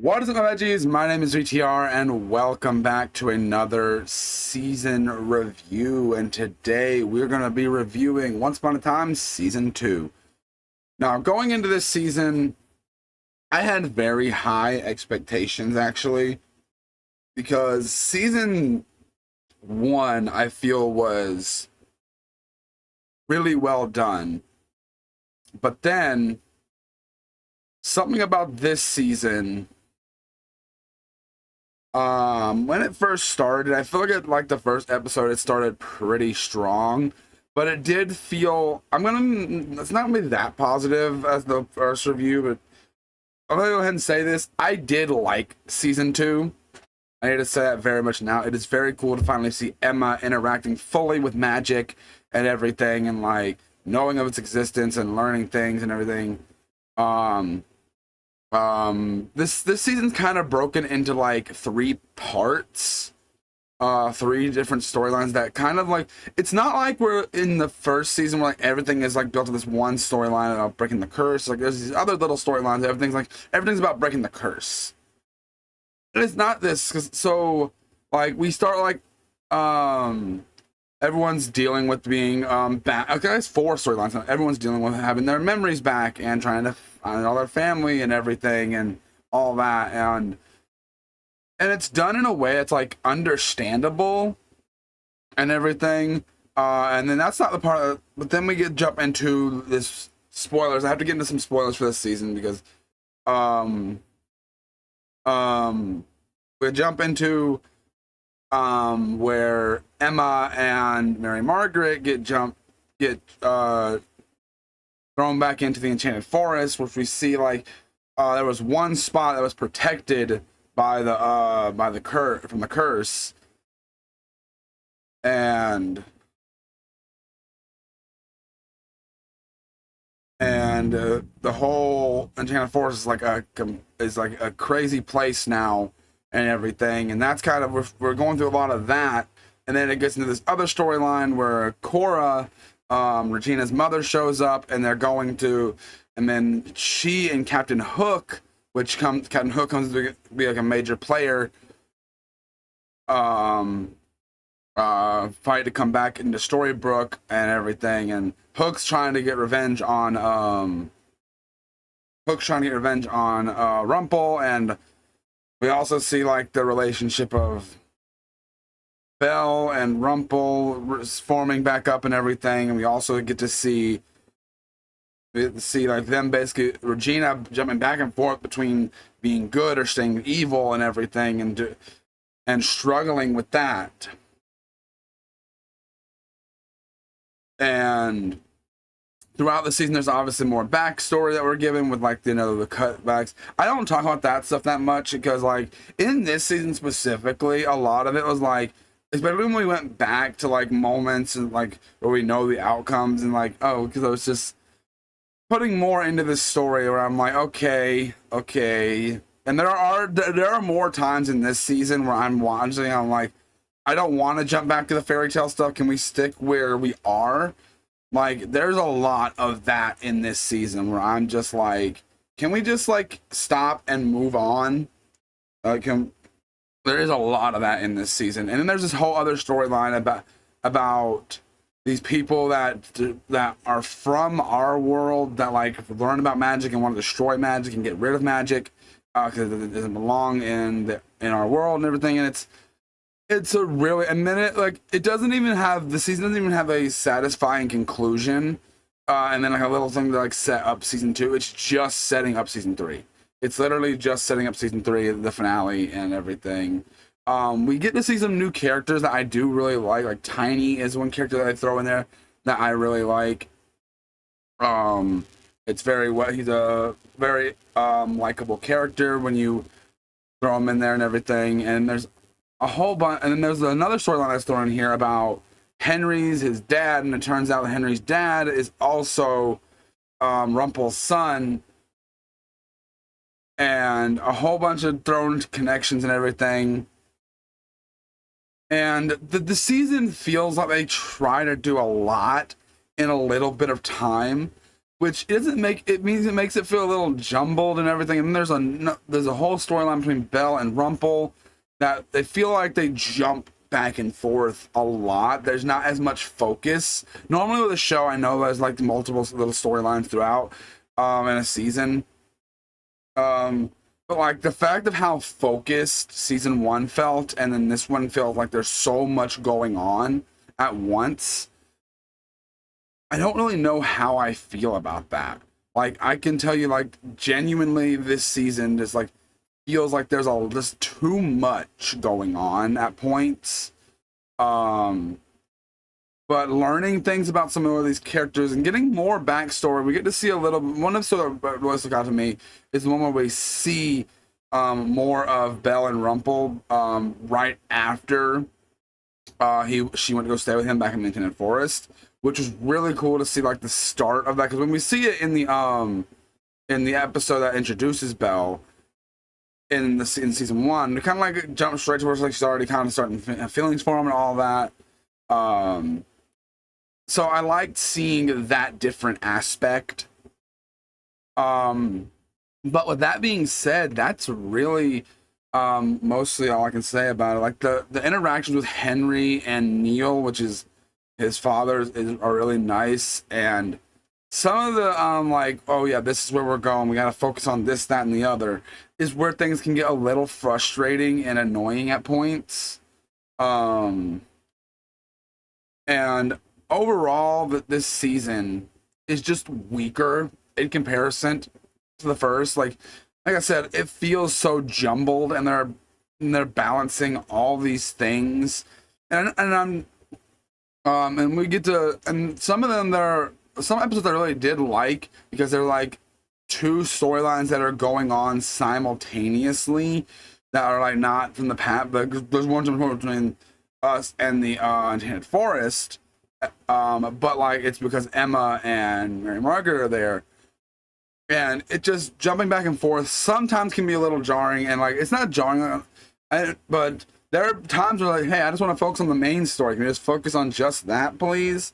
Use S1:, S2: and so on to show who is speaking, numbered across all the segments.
S1: What is up, my veggies? My name is VTR, and welcome back to another season review. And today we're going to be reviewing Once Upon a Time Season 2. Now, going into this season, I had very high expectations, actually, because Season 1, I feel, was really well done. But then, something about this season... when it first started, I feel like the first episode, it started pretty strong, but it did feel, it's not gonna be that positive as the first review, but I'm gonna go ahead and say this. I did like Season 2. I need to say that very much now. It is very cool to finally see Emma interacting fully with magic and everything, and like knowing of its existence and learning things and everything. This season's kind of broken into like three parts, three different storylines that kind of like, it's not like we're in the first season where like everything is like built to this one storyline about breaking the curse. Like there's these other little storylines. Everything's about breaking the curse. And it's not this, so like we start like everyone's dealing with being back. Okay, it's four storylines. Everyone's dealing with having their memories back and trying to find all their family and everything and all that, and it's done in a way that's like understandable and everything. And then that's not the part. But then we jump into this spoilers. I have to get into some spoilers for this season because we jump into where Emma and Mary Margaret get thrown back into the Enchanted Forest, which we see like there was one spot that was protected by the curse, and the whole Enchanted Forest is like a crazy place now and everything, and that's kind of we're going through a lot of that. And then it gets into this other storyline where Cora, Regina's mother, shows up, and then she and Captain Hook, Captain Hook comes to be like a major player, fight to come back into Storybrooke and everything, and Hook's trying to get revenge on Rumple, and we also see like the relationship of Belle and Rumple forming back up and everything, and we also get to see like them basically, Regina jumping back and forth between being good or staying evil and everything, and struggling with that. And throughout the season, there's obviously more backstory that we're given with like, the cutbacks. I don't talk about that stuff that much because like in this season specifically, a lot of it was like, especially when we went back to like moments and like where we know the outcomes, and like, oh, because I was just putting more into this story where I'm like, okay. And there are more times in this season where I'm watching, I'm like, I don't want to jump back to the fairy tale stuff. Can we stick where we are? Like, there's a lot of that in this season where I'm just like, can we just like stop and move on? There is a lot of that in this season. And then there's this whole other storyline about these people that are from our world that like learn about magic and want to destroy magic and get rid of magic because it doesn't belong in our world and everything. And it's a really, and then the season doesn't even have a satisfying conclusion. And then like a little thing to like set up Season 2. It's just setting up Season 3. It's literally just setting up Season 3, the finale and everything. We get to see some new characters that I do really like. Like Tiny is one character that I throw in there that I really like. He's a very likable character when you throw him in there and everything. And there's a whole bunch, and then there's another storyline that's thrown in here about his dad, and it turns out that Henry's dad is also Rumple's son. And a whole bunch of thrown connections and everything. And the season feels like they try to do a lot in a little bit of time. which doesn't make it means it makes it feel a little jumbled and everything. And there's a whole storyline between Belle and Rumple that they feel like they jump back and forth a lot. There's not as much focus. Normally with a show, I know there's like multiple little storylines throughout in a season. But like the fact of how focused season 1 felt, and then this one felt like there's so much going on at once. I don't really know how I feel about that. Like I can tell you, like genuinely, this season just like feels like there's just too much going on at points. But learning things about some of these characters and getting more backstory, we get to see a little. One episode that really stuck out to me is the one where we see more of Belle and Rumple right after she went to go stay with him back in the Enchanted Forest, which was really cool to see, like the start of that. Because when we see it in the episode that introduces Belle in season 1, it kind of like jumps straight to where like she's already kind of starting feelings for him and all that. So I liked seeing that different aspect. But with that being said, that's really mostly all I can say about it. Like the interactions with Henry and Neil, which is his father, are really nice. And some of the like, oh yeah, this is where we're going, we got to focus on this, that, and the other, is where things can get a little frustrating and annoying at points. And overall, this season is just weaker in comparison to the first. Like I said, it feels so jumbled, and they're balancing all these things, and we get to, and some of them, there are some episodes I really did like, because they're like two storylines that are going on simultaneously that are like not from the past. But there's one between us and the Enchanted Forest, but like it's because Emma and Mary Margaret are there, and it just jumping back and forth sometimes can be a little jarring. And like it's not jarring, but there are times where like, hey, I just want to focus on the main story. Can you just focus on just that, please?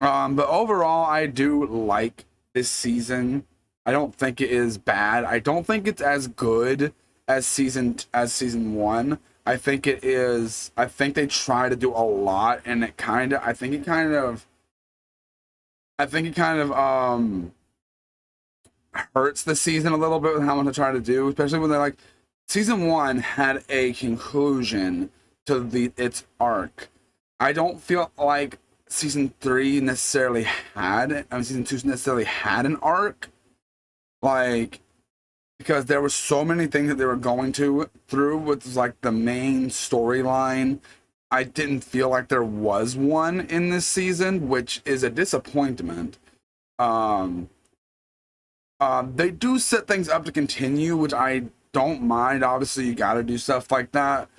S1: But overall, I do like this season. I don't think it is bad. I don't think it's as good as season 1. I think it is. I think they try to do a lot, and I think it kind of hurts the season a little bit with how much they try to do, especially when they're like, season 1 had a conclusion to its arc. I don't feel like season 3 necessarily had. Season 2 necessarily had an arc, like, because there were so many things that they were going through with like the main storyline. I didn't feel like there was one in this season, which is a disappointment. They do set things up to continue, which I don't mind. Obviously, you got to do stuff like that.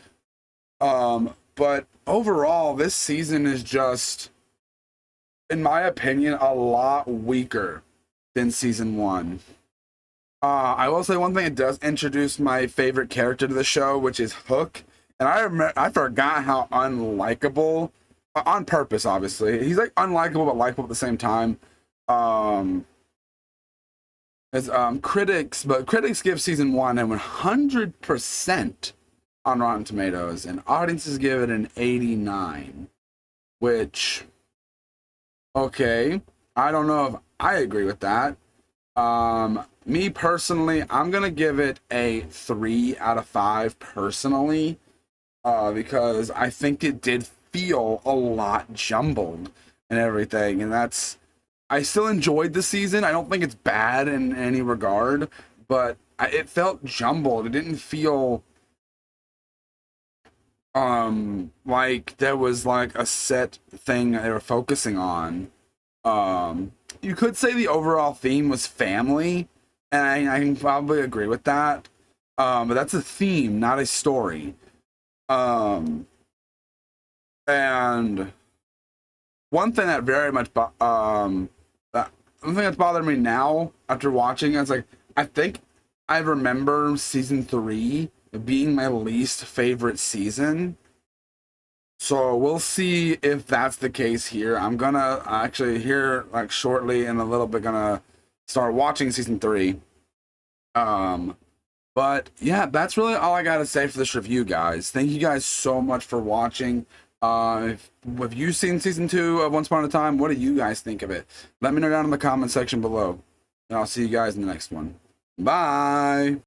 S1: But overall, this season is just, in my opinion, a lot weaker than season 1. I will say one thing: it does introduce my favorite character to the show, which is Hook. And I forgot how unlikable, on purpose, obviously. He's like unlikable but likable at the same time. Critics give season 1 a 100% on Rotten Tomatoes, and audiences give it an 89, which, okay, I don't know if I agree with that. Me personally, I'm gonna give it a 3 out of 5 personally, because I think it did feel a lot jumbled and everything, and I still enjoyed the season. I don't think it's bad in any regard, but it felt jumbled. It didn't feel like there was like a set thing they were focusing on. You could say the overall theme was family, and I can probably agree with that. But that's a theme, not a story. And one thing that very much one thing that's bothered me now after watching is like, I think I remember season 3 being my least favorite season. So we'll see if that's the case here. I'm gonna actually here like shortly in a little bit gonna start watching season 3. But yeah, that's really all I gotta say for this review, guys. Thank you guys so much for watching. If have you seen season 2 of Once Upon a Time? What do you guys think of it? Let me know down in the comment section below. And I'll see you guys in the next one. Bye.